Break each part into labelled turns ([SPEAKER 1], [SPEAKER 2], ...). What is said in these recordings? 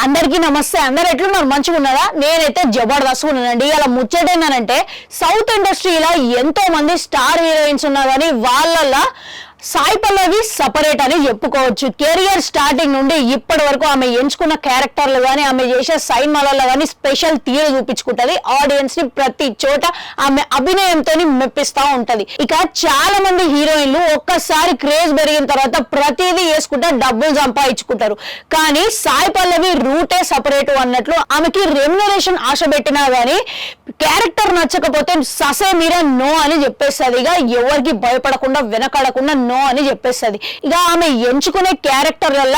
[SPEAKER 1] అందరికీ నమస్తే. అందరు ఎట్లున్నారు? మంచిగా ఉన్నారా? నేనైతే జబర్దస్త్ ఉన్నానండి. ఇలా ముచ్చటేందనంటే సౌత్ ఇండస్ట్రీలో ఎంతో మంది స్టార్ హీరోయిన్స్ ఉన్నారు కానీ వాళ్ళల్లో సాయి పల్లవి సపరేట్ అని చెప్పుకోవచ్చు. కెరియర్ స్టార్టింగ్ నుండి ఇప్పటి వరకు ఆమె ఎంచుకున్న క్యారెక్టర్లు కానీ ఆమె చేసే సినిమాలలో కానీ స్పెషల్ తీరు చూపించుకుంటది. ఆడియన్స్ ని ప్రతి చోట ఆమె అభినయంతో మెప్పిస్తా ఉంటది. ఇక చాలా మంది హీరోయిన్లు ఒక్కసారి క్రేజ్ పెరిగిన తర్వాత ప్రతిదీ వేసుకుంటా డబ్బులు సంపాదించుకుంటారు. కానీ సాయి పల్లవి రూటే సపరేట్ అన్నట్లు ఆమెకి రెమ్యునరేషన్ ఆశ పెట్టినా గానీ క్యారెక్టర్ నచ్చకపోతే ససే మీరా నో అని చెప్పేస్తుంది. ఇక ఎవరికి భయపడకుండా వెనకడకుండా నో అని చెప్పేస్తుంది. ఇక ఆమె ఎంచుకునే క్యారెక్టర్ వల్ల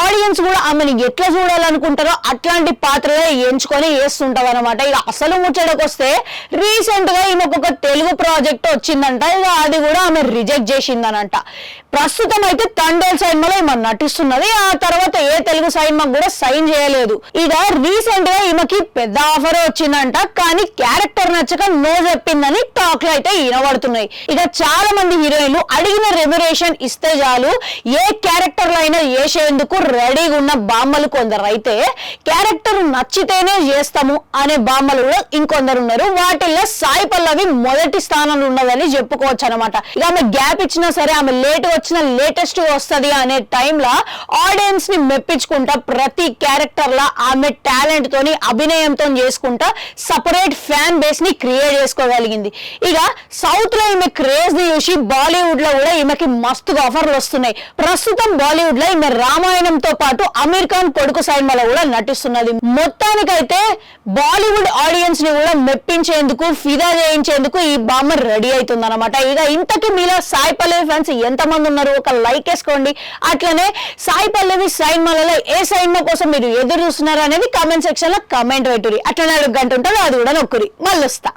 [SPEAKER 1] ఆడియన్స్ కూడా ఆమెను ఎట్లా చూడాలనుకుంటారో అట్లాంటి పాత్రలే ఎంచుకొని వేస్తుంటాం అనమాట. ఇక అసలు ముచ్చటకు వస్తే రీసెంట్ గా ఈమెకు ఒక తెలుగు ప్రాజెక్ట్ వచ్చిందంట. ఇక అది కూడా ఆమె రిజెక్ట్ చేసిందనంట. ప్రస్తుతం అయితే తండేల్ సినిమాలో ఈమె నటిస్తున్నది. ఆ తర్వాత ఏ తెలుగు సినిమా కూడా సైన్ చేయలేదు. ఇక రీసెంట్ గా ఈమెకి పెద్ద ఆఫర్ వచ్చిందంట. కానీ క్యారెక్టర్ నచ్చక నో చెప్పిందని టాక్లు అయితే వినబడుతున్నాయి. ఇక చాలా మంది హీరోయిన్లు అడిగిన రెమ్యునరేషన్ ఇస్తే చాలు ఏ క్యారెక్టర్ అయినా వేసేందుకు రెడీగా ఉన్న బామ్మలు కొందరు అయితే క్యారెక్టర్ నచ్చితేనే చేస్తాము అనే బామ్మలు కూడా ఇంకొందరు ఉన్నారు. వాటిల్లో సాయి పల్లవి మొదటి స్థానంలో ఉన్నదని చెప్పుకోవచ్చు అనమాట. ఇక ఆమె గ్యాప్ ఇచ్చినా సరే ఆమె లేట్ వచ్చిన లేటెస్ట్ వస్తుంది అనే టైంలో ఆడియన్స్ ని మెప్పించుకుంటా ప్రతి క్యారెక్టర్ లా ఆమె టాలెంట్ తోని అభినయంతో చేసుకుంటా సపరేట్ ఫ్యాన్ బేస్ ని క్రియేట్ చేసుకోగలిగింది. ఇక సౌత్ లో ఈమె క్రేజ్ ని చూసి బాలీవుడ్ లో కూడా ఈమెకి మస్తుగా ఆఫర్లు వస్తున్నాయి. ప్రస్తుతం బాలీవుడ్ లో ఈమె రామాయణంతో పాటు అమీర్ ఖాన్ కొడుకు సినిమాలో కూడా నటిస్తున్నది. మొత్తానికైతే బాలీవుడ్ ఆడియన్స్ ని కూడా మెప్పించేందుకు ఫిదా చేయించేందుకు ఈ బామ్మ రెడీ అవుతుంది అనమాట. ఇక ఇంతకీ మీలో సాయి పల్లవి ఫ్యాన్స్ ఎంతమంది ఉన్నారు? ఒక లైక్ వేసుకోండి. అట్లనే సాయి పల్లవి సినిమాలలో ఏ సినిమా కోసం మీరు ఎదురు చూస్తున్నారు అనేది కామెంట్ సెక్షన్ లో కామెంట్ పెట్టుర్రి. అట్లనే 1 గంట ఉంటుంది, అది కూడా నొక్కురి. మళ్ళీ వస్తా.